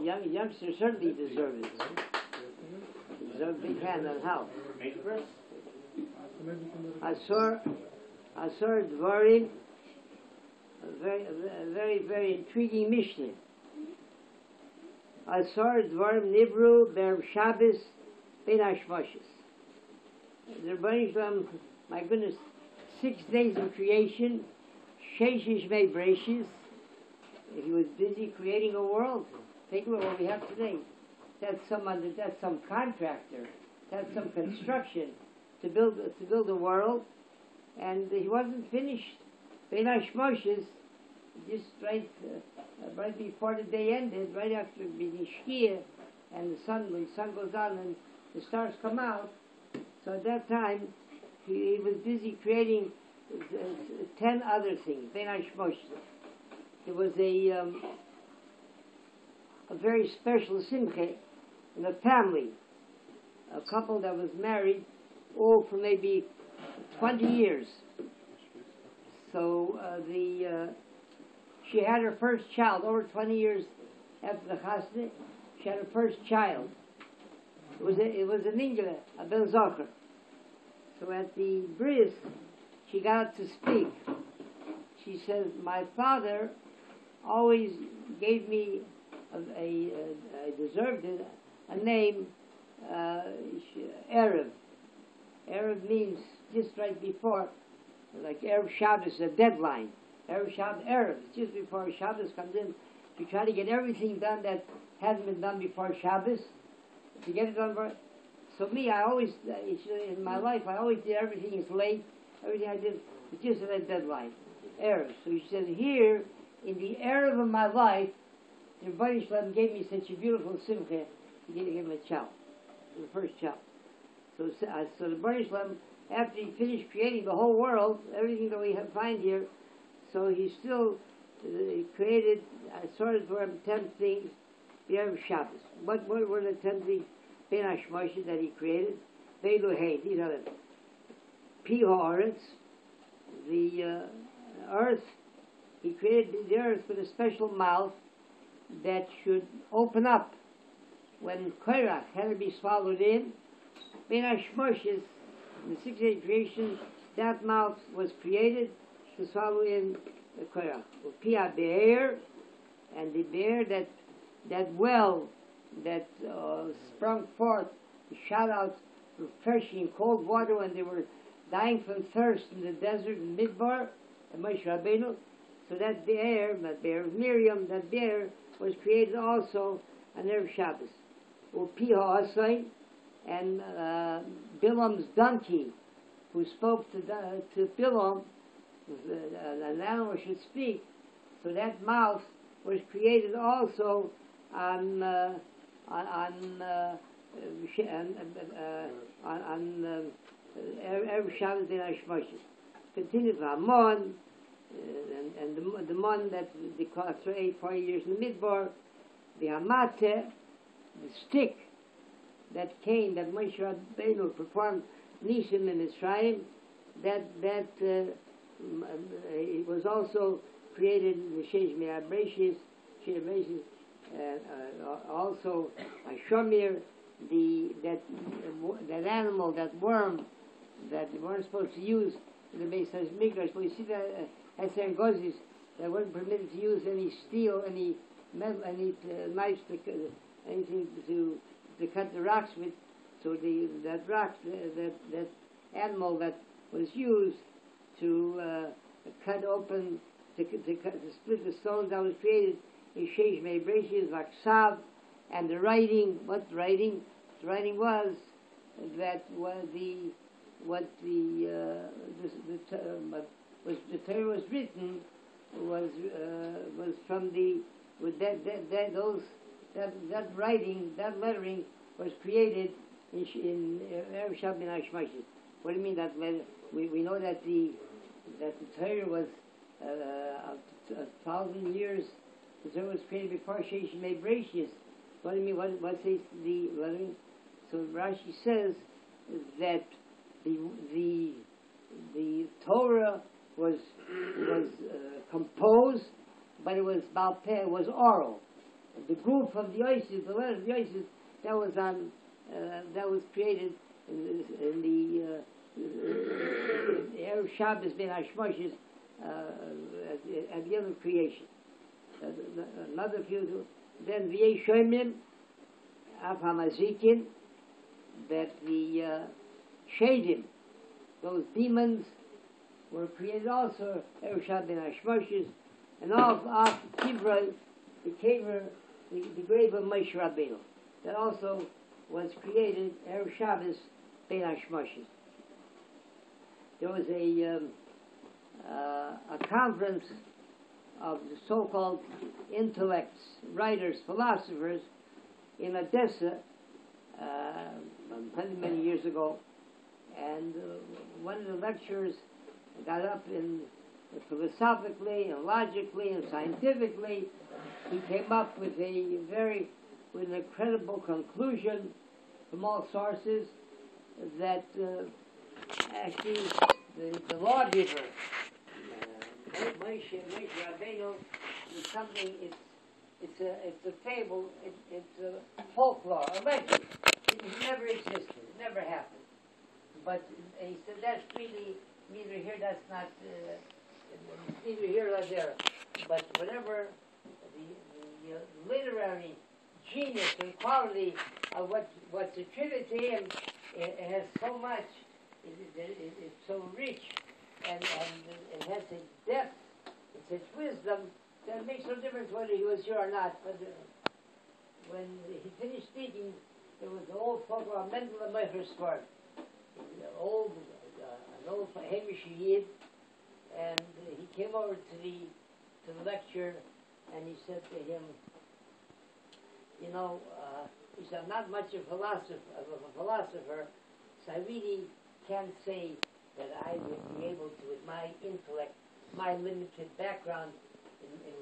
youngsters certainly deserve it. Deserve a big hand on how. Asor Dvarim, a very intriguing Mishnah. Asor Dvarim Nibru Ber Shabbos Ben Hashmoshes. The Rebbeinu Shalom, my goodness, 6 days of creation, Sheishish Mei Breshis. He was busy creating a world. Take a look at what we have today. That's some contractor. That's some construction to build a world, and he wasn't finished. Ben Hashmoshes, just right before the day ended, right after being Shkia, and when the sun goes on and the stars come out. So at that time, he was busy creating 10 other things. Ben Hashmoshes. It was a very special simcha in a family, a couple that was married, for maybe 20 years. So she had her first child over 20 years after the chasna. She had her first child. It was an Ingele, a Ben Zocher. So at the bris, she got to speak. She says, "My father always gave me I deserved it, a name, Erev. Erev means just right before, like Erev Shabbos, a deadline. Erev Shabbos, Erev, just before Shabbos comes in. You try to get everything done that hasn't been done before Shabbos, to get it done. So me, I always, in my life, I always did everything is late. Everything I did was just at that deadline. Erev. So she said, here, in the Erev of my life, the Rebbeinu Shalom gave me such a beautiful simcha. He gave him a child, the first child. So the Rebbeinu Shalom, after he finished creating the whole world, everything that we find here, so he still created, sort of for him 10 things, the Erev Shabbos. What were the 10 things? Ben Hashmoshes that he created. Veilu Hey, these are the Pi Haaretz, the earth. He created the earth with a special mouth that should open up when Korach had to be swallowed in. Ben Hashmoshes, in the 6th day creation, that mouth was created to swallow in the Korach. Pia Be'er, and the bear, that well that sprung forth, shot out refreshing cold water when they were dying from thirst in the desert in Midbar, and Moshe Rabbeinu. So that bear of Miriam, that bear was created also on Erev Shabbos. Upi Ha'asai, and Bilam's donkey, who spoke to Bilam, an animal should speak. So that mouth was created also on Erev Shabbos Ben Hashmoshes. Continues Ramon, and the mon that they call after 40 years in the Midbar, the Hamate, the stick that came, that Moshe Rabbeinu performed Nisim in Israel, it was also created in the Sheish Mei Breshis, also a Shomir, that animal, that worm, that they weren't supposed to use in the Beis Hamikdash. But you see that Eser Gozis, they weren't permitted to use any steel, any metal, any knives, anything to cut the rocks with. So that animal that was used to cut open, to split the stones that was created in Sheish Mei Breshis, Vaksav, and the writing. What writing? The writing was that the Torah was written was from that writing, that lettering was created in Erev Shabbos Ben Hashmoshes. What do you mean that letter? We know that the Torah was 1,000 years. The Torah was created before Sheish Mei Breshis. What do you mean? What says the lettering? So Rashi says that the Torah was composed, but it was Baal Peh, was oral. the group of the Isis, the letter of the Isis, that was created in the Erev Shabbos Ben Hashmoshes at the end of creation. Another few, then V'yei Shoimim Af HaMazikin, that the Shadim, those demons, were created also Erev Shabbos Ben Hashmoshes, and of Kivra, the grave of Moshe Rabbeinu, that also was created Erev Shabbos Ben Hashmoshes. There was a conference of the so-called intellects, writers, philosophers in Odessa many years ago, and one of the lecturers got up and philosophically and logically and scientifically, he came up with an incredible conclusion from all sources that actually the lawgiver, Moshe Rabbeinu, is something. It's a fable. It's a folklore, a legend. It never existed. It never happened. But he said that's really neither here. That's not neither here nor there. But whatever the literary genius and quality of what's attributed to him, it has so much. It's so rich, and it has such depth, and such wisdom that it makes no difference whether he was here or not. But when he finished speaking, there was an old folklore, Mendel and Meichersford, an old Hamish Yid, and he came over to the lecture, and he said to him, he said, I'm not much of a philosopher, so I really can't say that I would be able to, with my intellect, my limited background in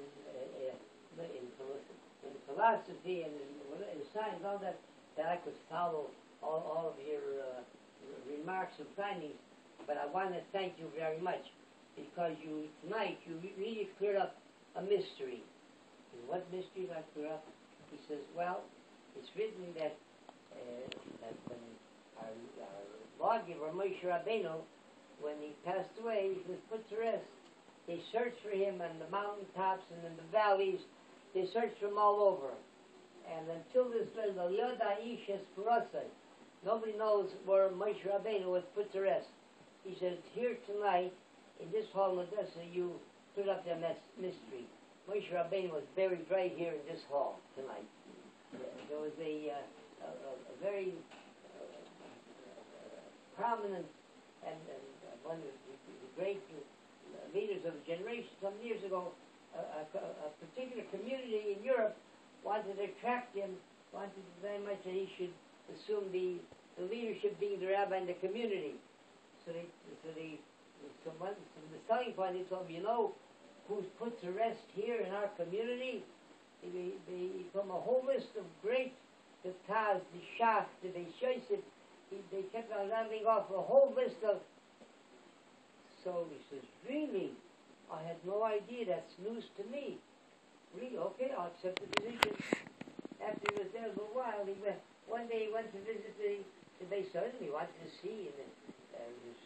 philosophy and in science, all that I could follow all of your remarks and findings. But I want to thank you very much, because tonight you really cleared up a mystery. And what mystery did I clear up? He says, well, it's written that when our lawgiver, Moshe Rabbeinu, when he passed away, he was put to rest. They searched for him on the mountaintops and in the valleys. They searched for him all over. And until this day, nobody knows where Moshe Rabbeinu was put to rest. He said, here tonight, in this hall in Odessa, you stood up the mystery. Moshe Rabbeinu was buried right here in this hall tonight. There was a very prominent and one of the great leaders of a generation some years ago, a particular community in Europe wanted to attract him, wanted very much that he should assume the leadership, being the rabbi in the community. So from the starting point, they told him, who's put to rest here in our community? They from a whole list of great, the Taz, the Shach, the Beishoisit, they kept on rounding off a whole list of. So he says, really? I had no idea. That's news to me. Really? Okay, I'll accept the position. After he was there a little while, one day he went to visit the Beishoisit. He wanted to see, and he was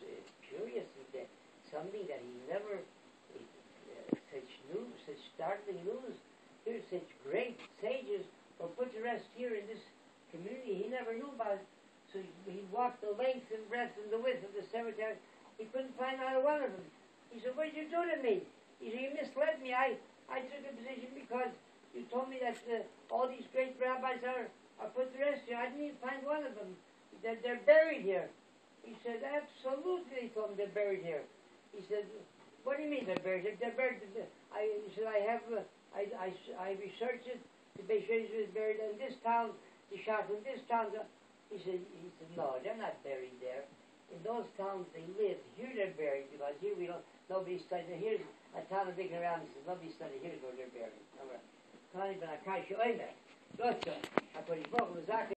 curious that something that he never, such startling news. Here's such great sages were put to rest here in this community. He never knew about it. So he walked the length and breadth and the width of the cemetery. He couldn't find either one of them. He said, what did you do to me? He said, you misled me. I took a position because you told me that all these great rabbis are put to rest here. I didn't even find one of them. They're buried here. He said, absolutely. He told me they're buried here. He said, what do you mean they're buried here? They're buried. He said, I researched it. The Beishoisit is buried in this town. The Shach in this town. He said, no, they're not buried there. In those towns they live. Here they're buried, because here nobody studies. Here's a town of digging around. He says, nobody studies. Here's where they're buried. All right.